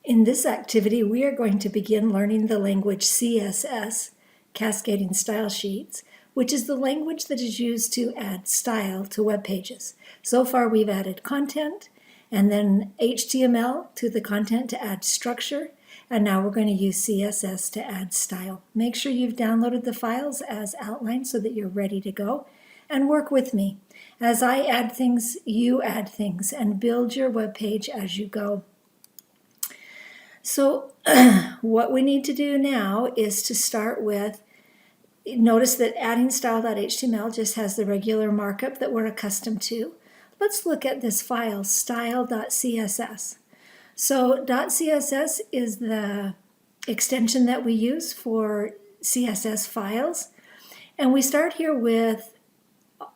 In this activity, we are going to begin learning the language CSS, Cascading Style Sheets, which is the language that is used to add style to web pages. So far, we've added content, and then HTML to the content to add structure, and now we're going to use CSS to add style. Make sure you've downloaded the files as outlined so that you're ready to go, and work with me. As I add things, you add things, and build your web page as you go. So what we need to do now is to start with, notice that adding style.html just has the regular markup that we're accustomed to. Let's look at this file, style.css. So .css is the extension that we use for CSS files. And we start here with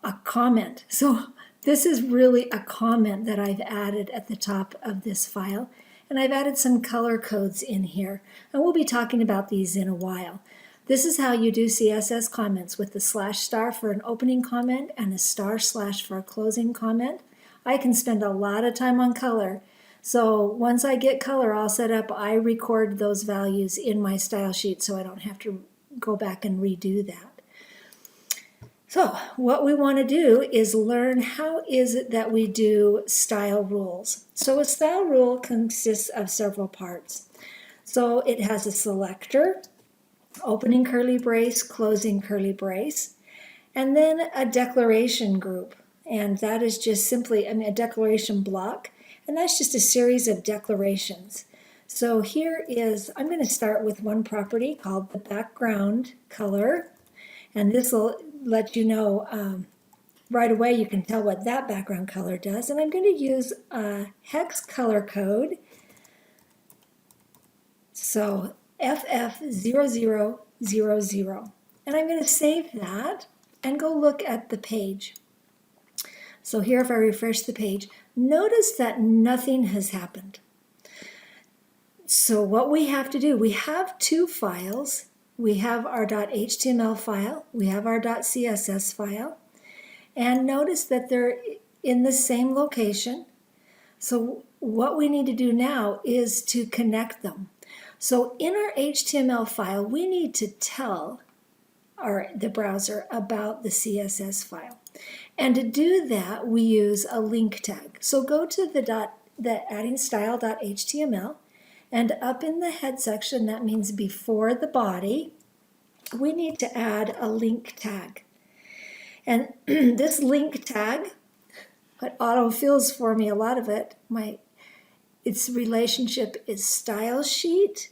a comment. So this is really a comment that I've added at the top of this file. And I've added some color codes in here, and we'll be talking about these in a while. This is how you do CSS comments with the /* for an opening comment and a */ for a closing comment. I can spend a lot of time on color. So once I get color all set up, I record those values in my style sheet so I don't have to go back and redo that. So what we want to do is learn how is it that we do style rules. So a style rule consists of several parts. So it has a selector, opening curly brace, closing curly brace, and then a declaration group. And that is just simply, a declaration block, and that's just a series of declarations. So here is, I'm going to start with one property called the background color, and this will let you know right away. You can tell what that background color does. And I'm going to use a hex color code. So FF0000. And I'm going to save that and go look at the page. So here, if I refresh the page, notice that nothing has happened. So what we have to do, we have two files. We have our .html file, we have our .css file, and notice that they're in the same location. So what we need to do now is to connect them. So in our HTML file, we need to tell the browser about the CSS file. And to do that, we use a link tag. So go to the adding style.html, and up in the head section, that means before the body, we need to add a link tag. And this link tag, what autofills for me a lot of it, its relationship is style sheet,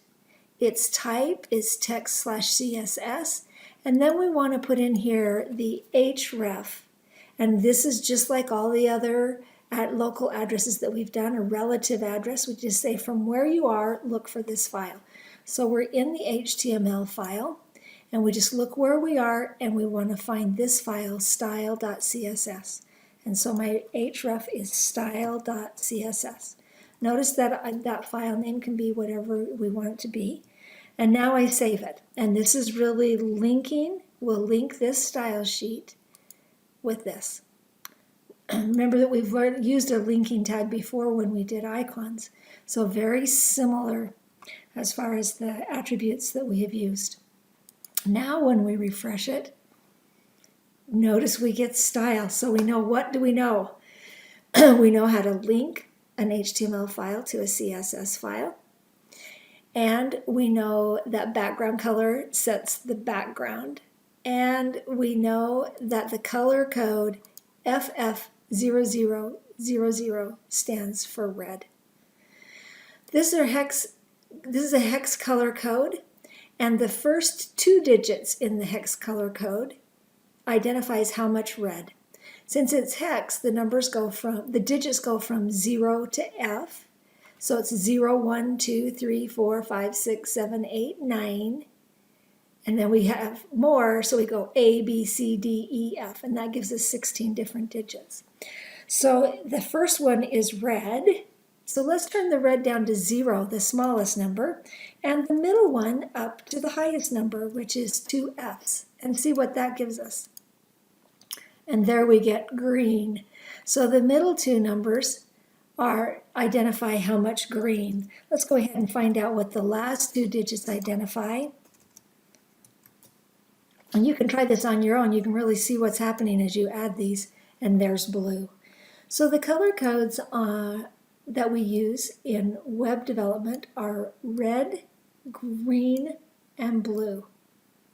its type is text/CSS, and then we want to put in here the href. And this is just like all the other local addresses that we've done, a relative address. We just say from where you are, look for this file. So we're in the HTML file, and we just look where we are, and we want to find this file, style.css. And so my href is style.css. Notice that that file name can be whatever we want it to be. And now I save it. And this is really linking. We'll link this style sheet with this. Remember that we've used a linking tag before when we did icons. So very similar as far as the attributes that we have used. Now when we refresh it, notice we get style. So we know, what do we know? We know how to link an HTML file to a CSS file. And we know that background color sets the background. And we know that the color code FF0000 stands for red. This is a hex color code, and the first two digits in the hex color code identifies how much red. Since it's hex, the digits go from 0 to F. So it's 0, 1, 2, 3, 4, 5, 6, 7, 8, 9. And then we have more, so we go A, B, C, D, E, F, and that gives us 16 different digits. So the first one is red. So let's turn the red down to 0, the smallest number, and the middle one up to the highest number, which is 2 Fs, and see what that gives us. And there we get green. So the middle two numbers identify how much green. Let's go ahead and find out what the last 2 digits identify. And you can try this on your own. You can really see what's happening as you add these, and there's blue. So the color codes that we use in web development are red, green, and blue.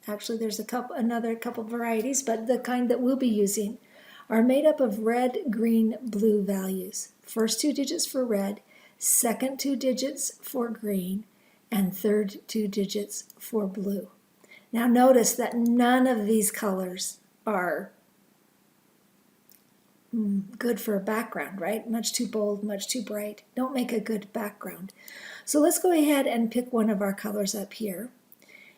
Actually, there's another couple varieties, but the kind that we'll be using are made up of red, green, blue values. First 2 digits for red, second 2 digits for green, and third 2 digits for blue. Now notice that none of these colors are good for a background, right? Much too bold, much too bright. Don't make a good background. So let's go ahead and pick one of our colors up here.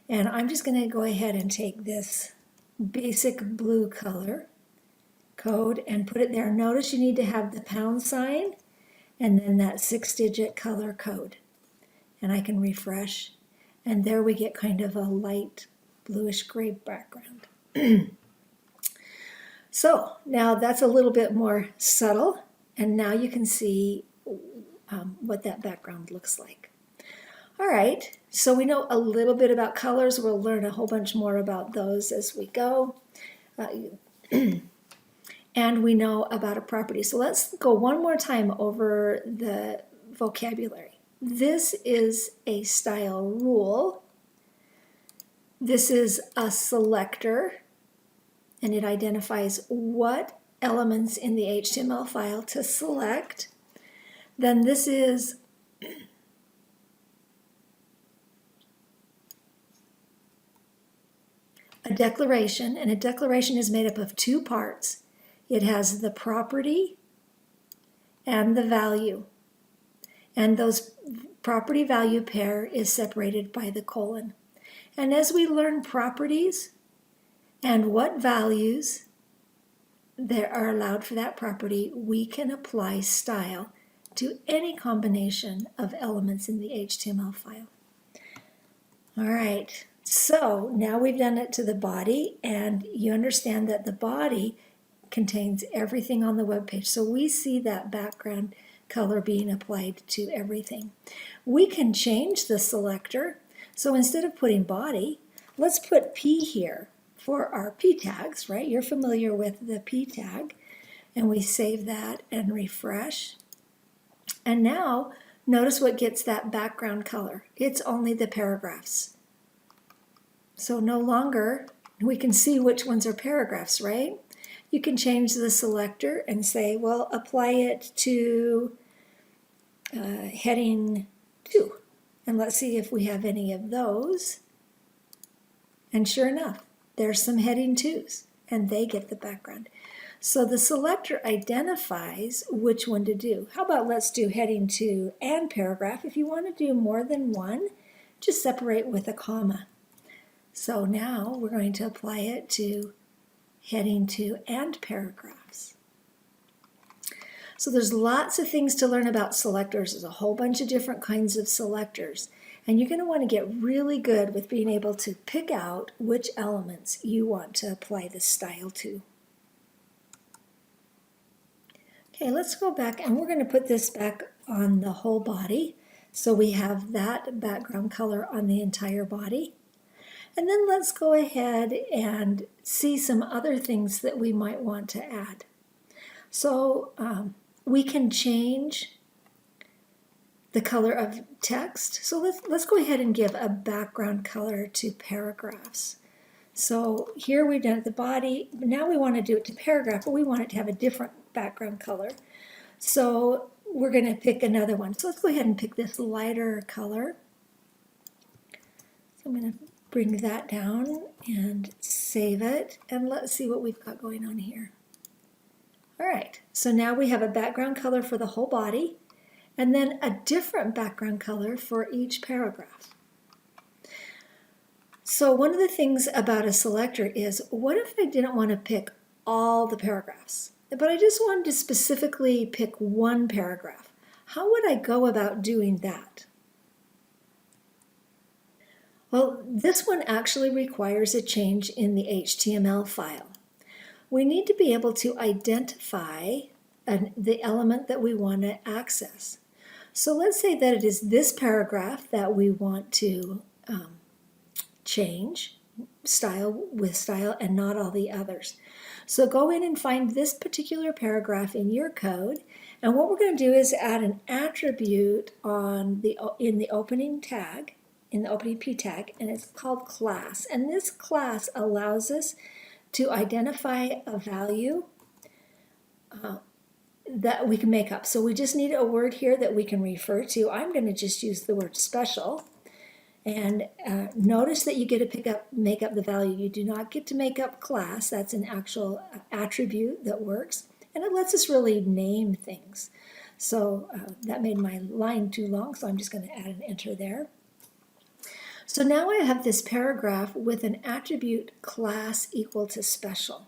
And I'm just going to go ahead and take this basic blue color code and put it there. Notice you need to have the pound sign and then that 6-digit color code. And I can refresh. And there we get kind of a light bluish gray background. So now that's a little bit more subtle, and now you can see what that background looks like. All right, so we know a little bit about colors. We'll learn a whole bunch more about those as we go. And we know about a property. So let's go one more time over the vocabulary. This is a style rule. This is a selector, and it identifies what elements in the HTML file to select. Then this is a declaration, and a declaration is made up of 2 parts. It has the property and the value, and those property value pair is separated by the colon. And as we learn properties and what values there are allowed for that property, we can apply style to any combination of elements in the HTML file. All right, so now we've done it to the body, and you understand that the body contains everything on the web page. So we see that background color being applied to everything. We can change the selector. So instead of putting body, let's put P here for our P tags, right? You're familiar with the P tag. And we save that and refresh. And now notice what gets that background color. It's only the paragraphs. So no longer we can see which ones are paragraphs, right? You can change the selector and say, well, apply it to heading 2. And let's see if we have any of those. And sure enough, there's some heading 2s, and they get the background. So the selector identifies which one to do. How about let's do heading 2 and paragraph. If you want to do more than one, just separate with a comma. So now we're going to apply it to heading 2 and paragraphs. So there's lots of things to learn about selectors. There's a whole bunch of different kinds of selectors. And you're going to want to get really good with being able to pick out which elements you want to apply the style to. Okay, let's go back, and we're going to put this back on the whole body. So we have that background color on the entire body. And then let's go ahead and see some other things that we might want to add. So we can change the color of text. So let's go ahead and give a background color to paragraphs. So here we've done it the body. Now we want to do it to paragraph, but we want it to have a different background color. So we're going to pick another one. So let's go ahead and pick this lighter color. So I'm going to bring that down and save it. And let's see what we've got going on here. All right, so now we have a background color for the whole body, and then a different background color for each paragraph. So one of the things about a selector is, what if I didn't want to pick all the paragraphs, but I just wanted to specifically pick one paragraph? How would I go about doing that? Well, this one actually requires a change in the HTML file. We need to be able to identify the element that we want to access. So let's say that it is this paragraph that we want to change style with style and not all the others. So go in and find this particular paragraph in your code, and what we're going to do is add an attribute in the opening tag, in the opening p tag, and it's called class. And this class allows us to identify a value that we can make up. So we just need a word here that we can refer to. I'm going to just use the word special. And notice that you get to make up the value. You do not get to make up class. That's an actual attribute that works. And it lets us really name things. So that made my line too long, so I'm just going to add an enter there. So now I have this paragraph with an attribute class equal to special.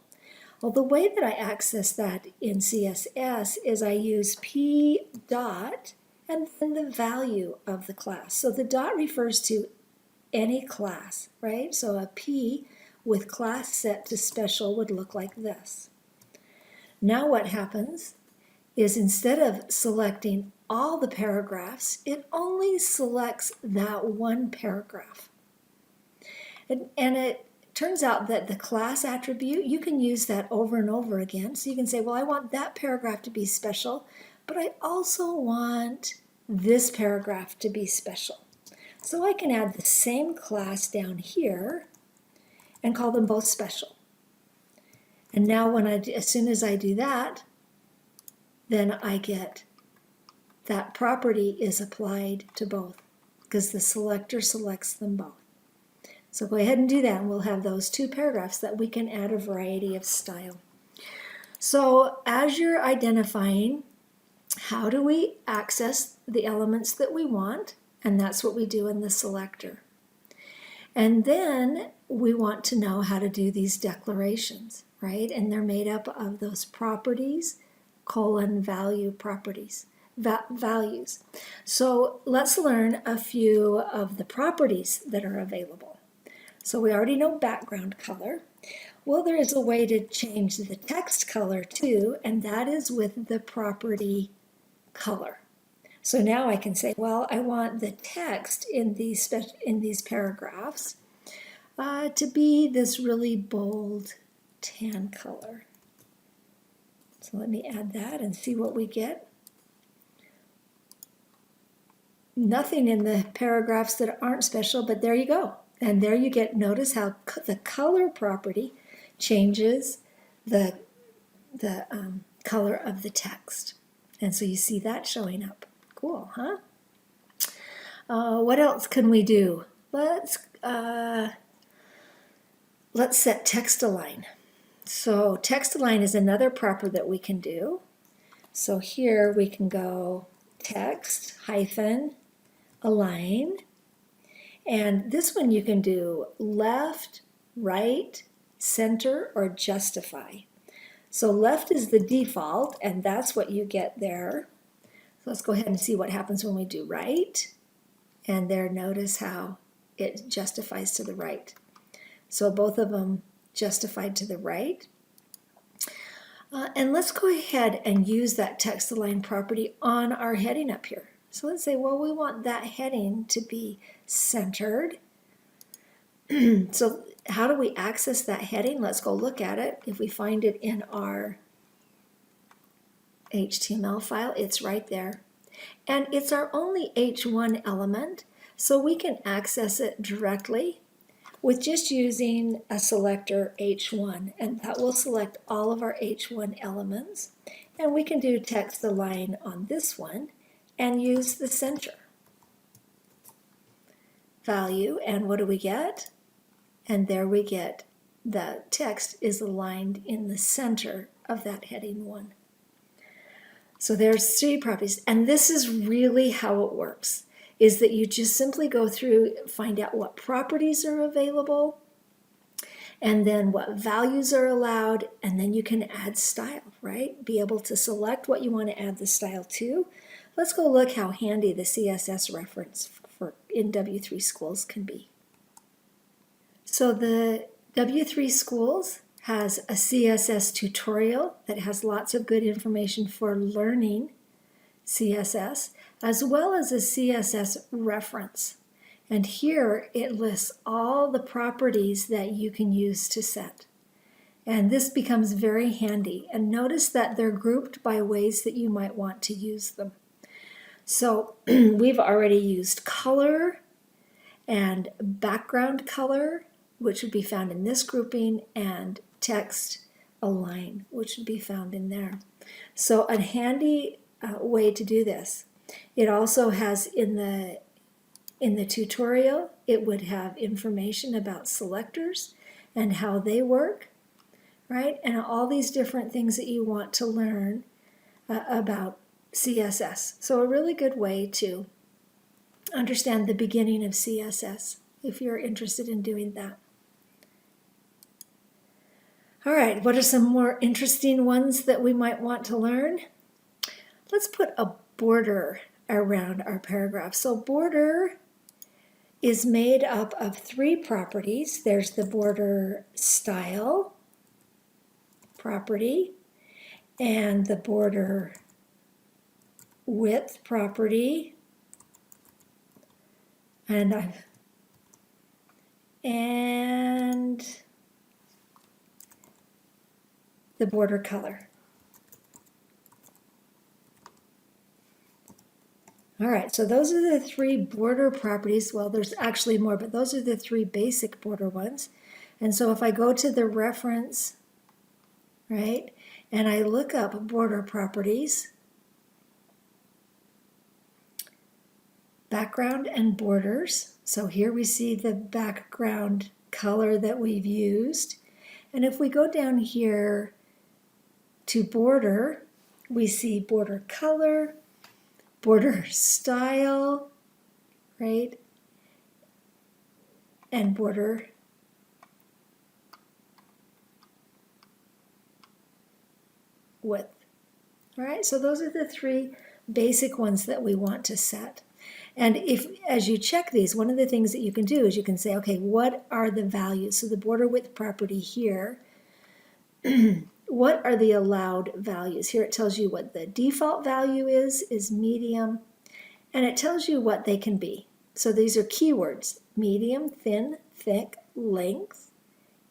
Well, the way that I access that in CSS is I use p dot and then the value of the class. So the dot refers to any class, right? So a P with class set to special would look like this. Now what happens is instead of selecting all the paragraphs, it only selects that one paragraph. And it turns out that the class attribute, you can use that over and over again. So you can say, well, I want that paragraph to be special, but I also want this paragraph to be special. So I can add the same class down here and call them both special. And now as soon as I do that, then I get that property is applied to both because the selector selects them both. So go ahead and do that, and we'll have those two paragraphs that we can add a variety of style. So as you're identifying how do we access the elements that we want, and that's what we do in the selector. And then we want to know how to do these declarations, right? And they're made up of those properties, value properties, values. So let's learn a few of the properties that are available. So we already know background color. Well, there is a way to change the text color too, and that is with the property color. So now I can say, well, I want the text in these paragraphs to be this really bold tan color. So let me add that and see what we get. Nothing in the paragraphs that aren't special, but there you go. And there you get, notice how the color property changes the color of the text. And so you see that showing up. Cool, huh? What else can we do? Let's set text align. So text align is another proper that we can do. So here we can go text hyphen align. And this one you can do left, right, center, or justify. So left is the default, and that's what you get there. So let's go ahead and see what happens when we do right. And there, notice how it justifies to the right. So both of them justified to the right. And let's go ahead and use that text align property on our heading up here. So let's say, well, we want that heading to be centered. So how do we access that heading? Let's go look at it. If we find it in our HTML file, it's right there. And it's our only H1 element, so we can access it directly with just using a selector H1, and that will select all of our H1 elements. And we can do text align on this one and use the center value, and what do we get? And there we get the text is aligned in the center of that heading one. So there's three properties, and this is really how it works, is that you just simply go through, find out what properties are available, and then what values are allowed, and then you can add style, right? Be able to select what you want to add the style to. Let's go look how handy the Css reference in W3 Schools can be. So the W3 Schools has a CSS tutorial that has lots of good information for learning CSS, as well as a CSS reference. And here it lists all the properties that you can use to set. And this becomes very handy. And notice that they're grouped by ways that you might want to use them. So we've already used color and background color, which would be found in this grouping, and text align, which would be found in there. So a handy way to do this. It also has in the tutorial, it would have information about selectors and how they work, right? And all these different things that you want to learn about CSS. So a really good way to understand the beginning of CSS if you're interested in doing that. All right, what are some more interesting ones that we might want to learn? Let's put a border around our paragraph. So border is made up of 3 properties. There's the border style property and the border width property and the border color. All right, so those are the 3 border properties. Well, there's actually more, but those are the 3 basic border ones. And so if I go to the reference, right, and I look up border properties, background and borders. So here we see the background color that we've used. And if we go down here to border, we see border color, border style, right? And border width. All right, so those are the 3 basic ones that we want to set. And if, as you check these, one of the things that you can do is you can say, okay, what are the values? So the border width property here, what are the allowed values? Here it tells you what the default value is medium, and it tells you what they can be. So these are keywords: medium, thin, thick, length,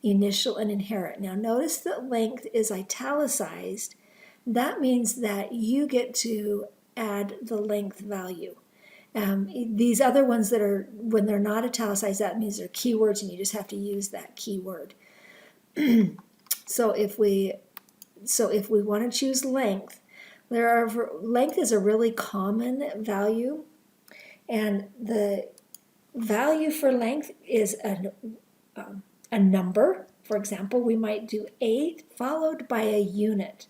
initial, and inherit. Now notice that length is italicized. That means that you get to add the length value. These other ones that are, when they're not italicized, that means they're keywords and you just have to use that keyword. So if we want to choose length, length is a really common value, and the value for length is a number. For example, we might do 8 followed by a unit.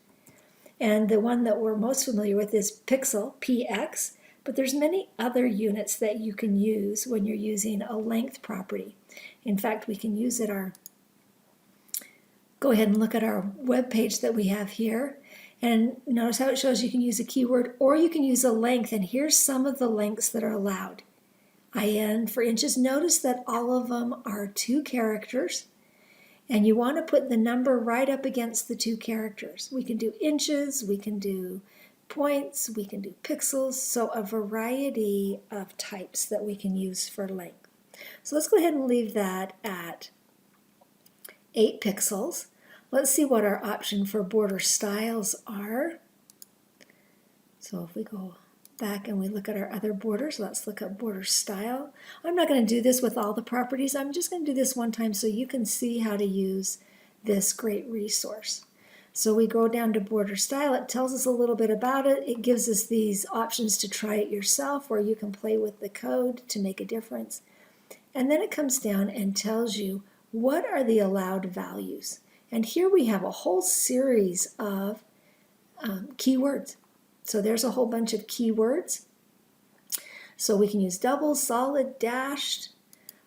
And the one that we're most familiar with is pixel, px, but there's many other units that you can use when you're using a length property. In fact, we can use it go ahead and look at our web page that we have here, and notice how it shows you can use a keyword or you can use a length, and here's some of the lengths that are allowed. IN for inches. Notice that all of them are 2 characters, and you want to put the number right up against the 2 characters. We can do inches, we can do points, we can do pixels, so a variety of types that we can use for length. So let's go ahead and leave that at 8 pixels. Let's see what our option for border styles are. So if we go back and we look at our other borders, let's look at border style. I'm not going to do this with all the properties. I'm just going to do this one time so you can see how to use this great resource. So we go down to border style. It tells us a little bit about it. It gives us these options to try it yourself, where you can play with the code to make a difference. And then it comes down and tells you what are the allowed values. And here we have a whole series of keywords. So there's a whole bunch of keywords. So we can use double, solid, dashed,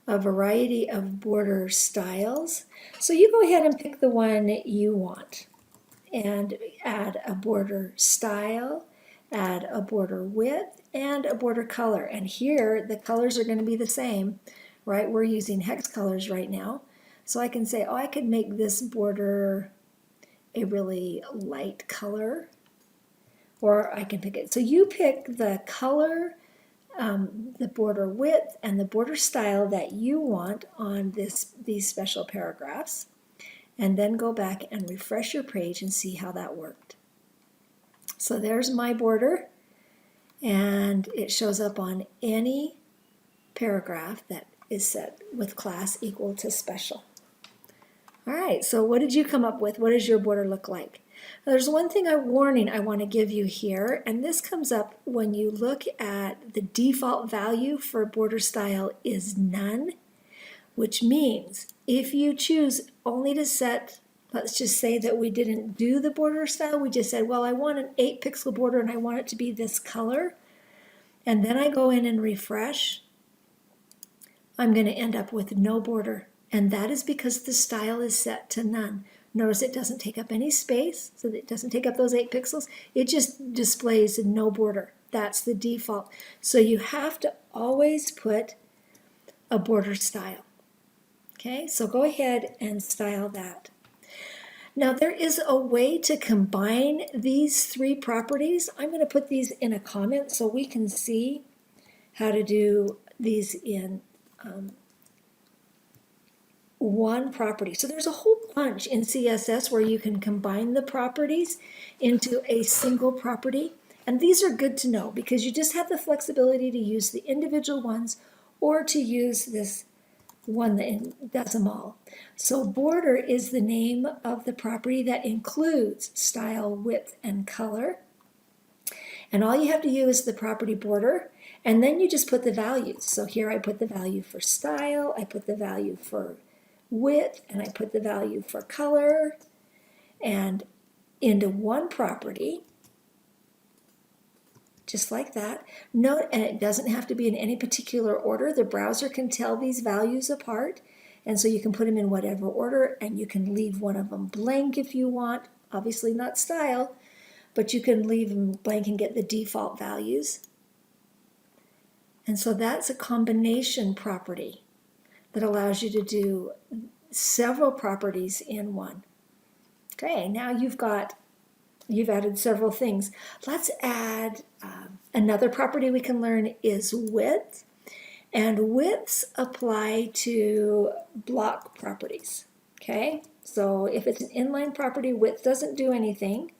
a variety of border styles. So you go ahead and pick the one you want and add a border style, add a border width, and a border color. And here the colors are going to be the same, right? We're using hex colors right now. So I can say, oh, I could make this border a really light color, or I can pick it. So you pick the color, the border width, and the border style that you want on these special paragraphs, and then go back and refresh your page and see how that worked. So there's my border, and it shows up on any paragraph that is set with class equal to special. All right, so what did you come up with? What does your border look like? Now, there's one thing, a warning I want to give you here, and this comes up when you look at the default value for border style is none, which means if you choose only to set, let's just say that we didn't do the border style, we just said, well, I want an 8-pixel border and I want it to be this color, and then I go in and refresh, I'm going to end up with no border. And that is because the style is set to none. Notice it doesn't take up any space, so that it doesn't take up those 8 pixels. It just displays no border. That's the default. So you have to always put a border style. Okay, so go ahead and style that. Now there is a way to combine these 3 properties. I'm going to put these in a comment so we can see how to do these in one property. So there's a whole bunch in CSS where you can combine the properties into a single property. And these are good to know because you just have the flexibility to use the individual ones or to use this one that does them all. So border is the name of the property that includes style, width, and color. And all you have to use is the property border, and then you just put the values. So here I put the value for style, I put the value for width, and I put the value for color, and into one property, just like that. Note, and it doesn't have to be in any particular order. The browser can tell these values apart, and so you can put them in whatever order, and you can leave one of them blank if you want. Obviously not style, but you can leave them blank and get the default values. And so that's a combination property that allows you to do several properties in one. Okay, now you've added several things. Let's add another property we can learn is width. And widths apply to block properties. Okay, so if it's an inline property, width doesn't do anything.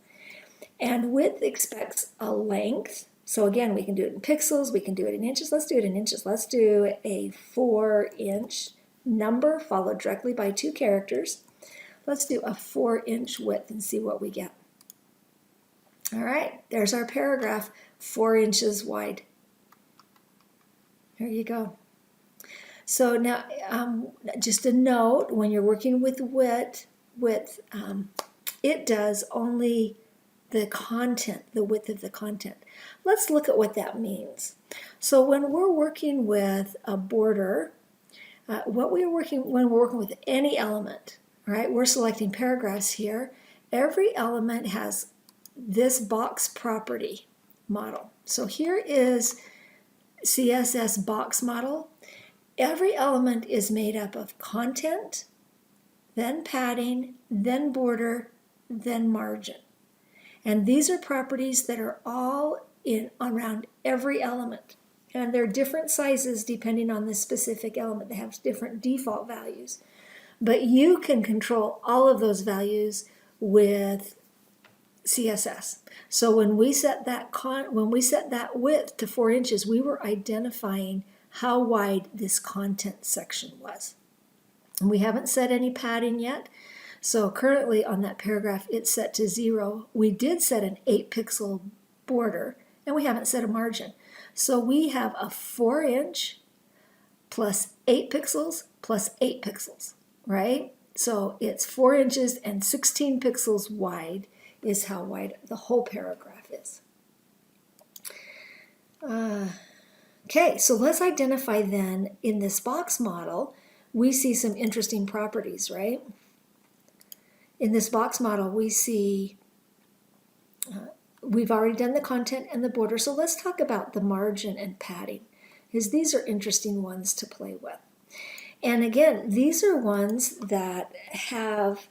And width expects a length. So again, we can do it in pixels, we can do it in inches. Let's do it in inches. Let's do a 4-inch number followed directly by 2 characters. Let's do a 4-inch width and see what we get. All right, there's our paragraph, 4 inches wide. There you go. So now, just a note, when you're working with width, it does only the content, the width of the content. Let's look at what that means. So when we're working with a border, when we're working with any element, right? We're selecting paragraphs here. Every element has this box property model. So here is Css Box Model. Every element is made up of content, then padding, then border, then margin. And these are properties that are all in around every element. And they're different sizes depending on the specific element. They have different default values. But you can control all of those values with CSS. So when we set that width to 4 inches, we were identifying how wide this content section was. And we haven't set any padding yet. So currently on that paragraph, it's set to 0. We did set an 8-pixel border, and we haven't set a margin. So we have a 4-inch plus 8 pixels plus 8 pixels, right? So it's 4 inches and 16 pixels wide is how wide the whole paragraph is. Okay, so let's identify then in this box model, we see some interesting properties, right? In this box model, we see, we've already done the content and the border, so let's talk about the margin and padding, because these are interesting ones to play with. And again, these are ones that have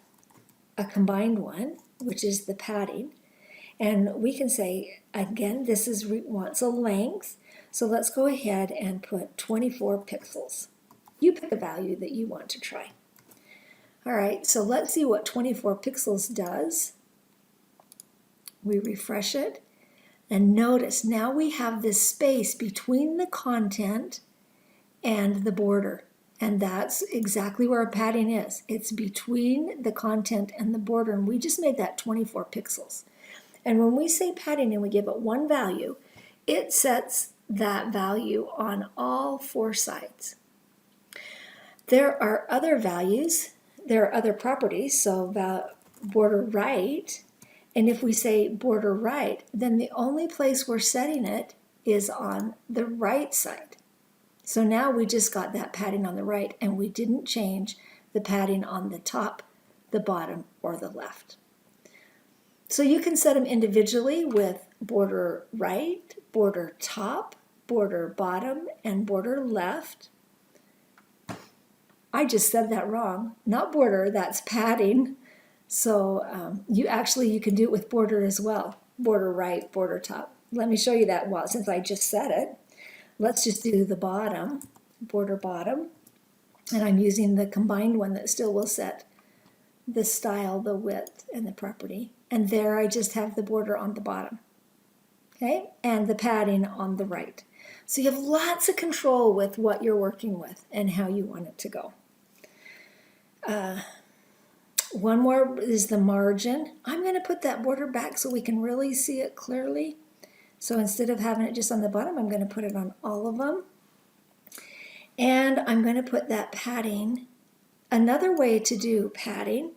a combined one, which is the padding. And we can say, again, this is wants a length. So let's go ahead and put 24 pixels. You pick a value that you want to try. All right, so let's see what 24 pixels does. We refresh it. And notice now we have this space between the content and the border. And that's exactly where our padding is. It's between the content and the border. And we just made that 24 pixels. And when we say padding and we give it one value, it sets that value on all four sides. There are other values. There are other properties. So border right. And if we say border right, then the only place we're setting it is on the right side. So now we just got that padding on the right, and we didn't change the padding on the top, the bottom, or the left. So you can set them individually with border right, border top, border bottom, and border left. I just said that wrong. Not border, that's padding. So you can do it with border as well. Border right, border top. Let me show you that since I just said it. Let's just do the bottom, border bottom. And I'm using the combined one that still will set the style, the width, and the property. And there I just have the border on the bottom. Okay, and the padding on the right. So you have lots of control with what you're working with and how you want it to go. One more is the margin. I'm going to put that border back so we can really see it clearly. So instead of having it just on the bottom, I'm going to put it on all of them. And I'm going to put that padding. Another way to do padding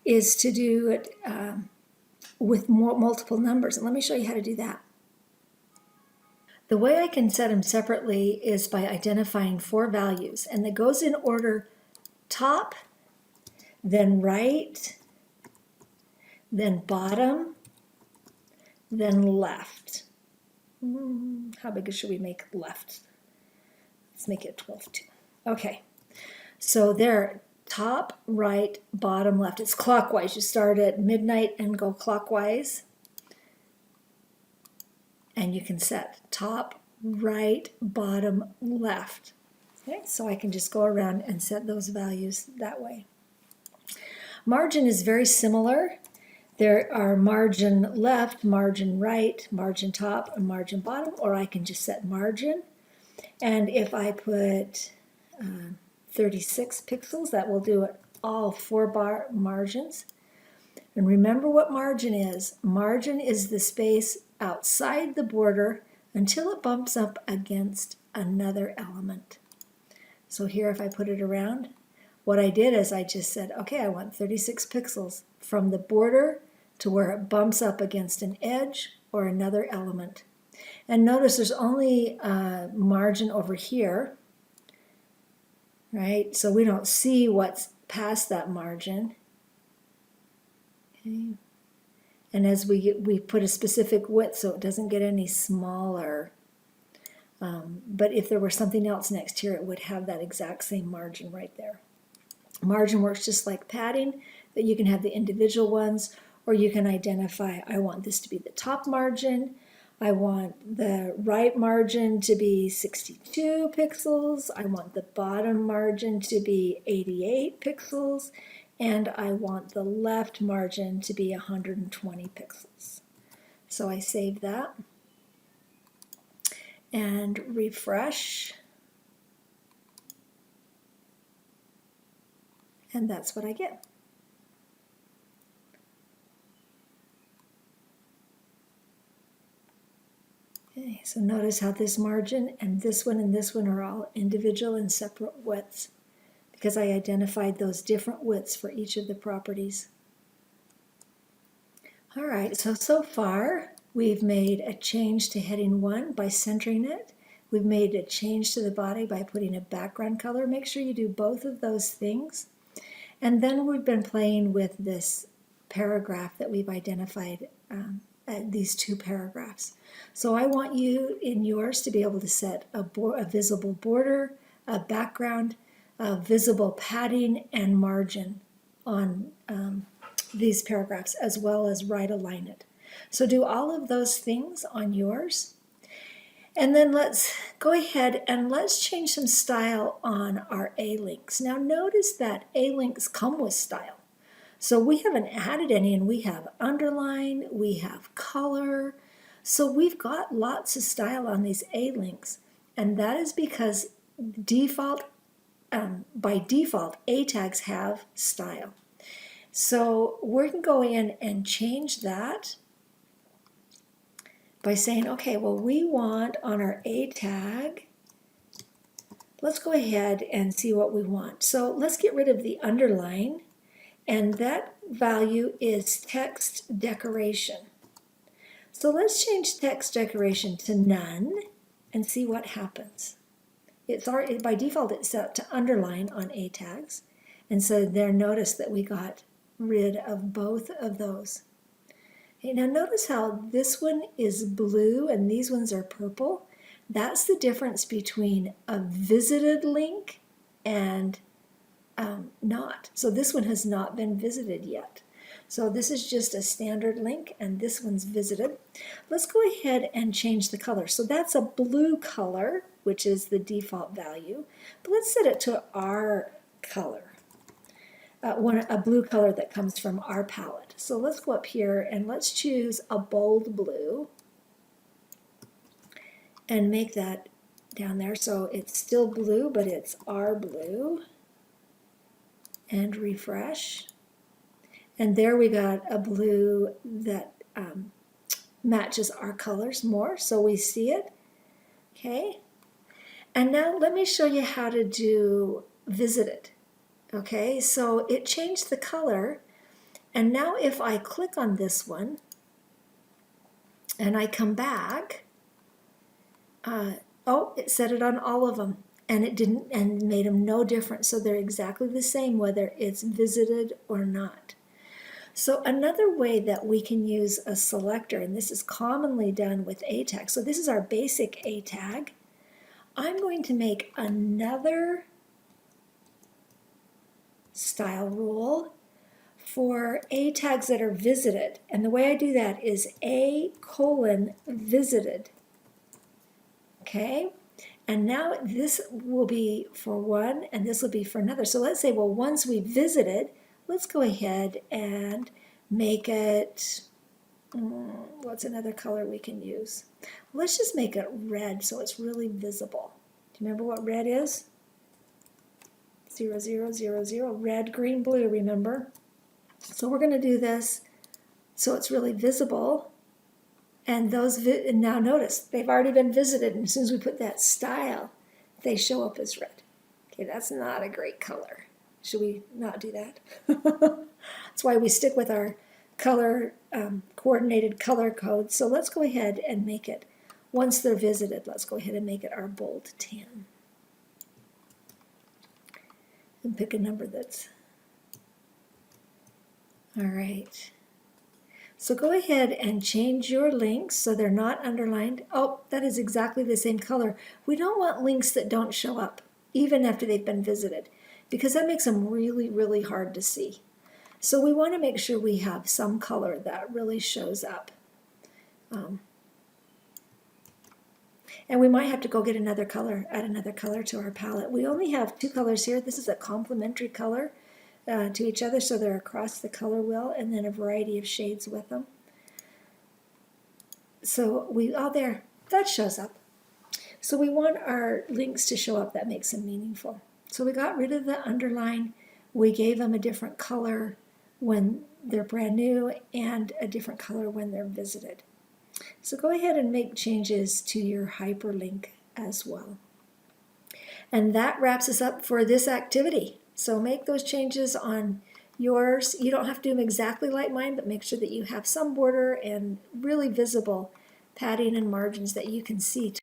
is to do it with multiple numbers. And let me show you how to do that. The way I can set them separately is by identifying four values. And it goes in order: top, then right, then bottom, then left. How big should we make left? Let's make it 12 too. Okay, so there, top, right, bottom, left. It's clockwise. You start at midnight and go clockwise. And you can set top, right, bottom, left. Okay, so I can just go around and set those values that way. Margin is very similar. There are margin left, margin right, margin top, and margin bottom, or I can just set margin. And if I put 36 pixels, that will do it all four margins. And remember what margin is. Margin is the space outside the border until it bumps up against another element. So here, if I put it around, what I did is I just said, okay, I want 36 pixels from the border to where it bumps up against an edge or another element. And notice there's only a margin over here, right? So we don't see what's past that margin. Okay. And as we put a specific width so it doesn't get any smaller. But if there were something else next here, it would have that exact same margin right there. Margin works just like padding, that you can have the individual ones, or you can identify, I want this to be the top margin, I want the right margin to be 62 pixels, I want the bottom margin to be 88 pixels, and I want the left margin to be 120 pixels. So I save that and refresh. And that's what I get. Okay, so notice how this margin and this one are all individual and separate widths because I identified those different widths for each of the properties. All right, so far we've made a change to heading 1 by centering it. We've made a change to the body by putting a background color. Make sure you do both of those things. And then we've been playing with this paragraph that we've identified, these two paragraphs. So I want you in yours to be able to set a visible border, a background, visible padding and margin on these paragraphs, as well as right align it. So do all of those things on yours. And then let's go ahead and let's change some style on our A-links. Now notice that A-links come with style. So we haven't added any, and we have underline, we have color. So we've got lots of style on these A-links, and that is because by default, A tags have style. So we're going to go in and change that by saying, okay, well, we want on our A tag, let's go ahead and see what we want. So let's get rid of the underline, and that value is text decoration. So let's change text decoration to none and see what happens. It's already, by default, it's set to underline on A tags. And so there, notice that we got rid of both of those. Okay, now notice how this one is blue and these ones are purple. That's the difference between a visited link and not. So this one has not been visited yet. So this is just a standard link, and this one's visited. Let's go ahead and change the color. So that's a blue color, which is the default value. But let's set it to our color, a blue color that comes from our palette. So let's go up here and let's choose a bold blue and make that down there. So it's still blue, but it's our blue. And refresh. And there we got a blue that matches our colors more, so we see it. Okay. And now let me show you how to do visited. Okay, so it changed the color, and now if I click on this one and I come back, it set it on all of them, and it didn't, and made them no different. So they're exactly the same whether it's visited or not. So another way that we can use a selector, and this is commonly done with A tag. So this is our basic A tag. I'm going to make another style rule for A tags that are visited. And the way I do that is A:visited. Okay? And now this will be for one, and this will be for another. So let's say, well, once we visited, let's go ahead and make it, what's another color we can use? Let's just make it red so it's really visible. Do you remember what red is? 0, 0, 0, 0, red, green, blue, remember? So we're going to do this so it's really visible. And those, and now notice, they've already been visited, and as soon as we put that style, they show up as red. Okay, that's not a great color. Should we not do that? That's why we stick with our color, coordinated color code. So let's go ahead and make it, once they're visited, let's go ahead and make it our bold 10. And pick a number that's, all right. So go ahead and change your links so they're not underlined. Oh, that is exactly the same color. We don't want links that don't show up, even after they've been visited, because that makes them really, really hard to see. So we want to make sure we have some color that really shows up. And we might have to go get another color, add another color to our palette. We only have 2 colors here. This is a complementary color to each other, so they're across the color wheel, and then a variety of shades with them. So there, that shows up. So we want our links to show up. That makes them meaningful. So we got rid of the underline. We gave them a different color when they're brand new and a different color when they're visited. So go ahead and make changes to your hyperlink as well. And that wraps us up for this activity. So make those changes on yours. You don't have to do them exactly like mine, but make sure that you have some border and really visible padding and margins that you can see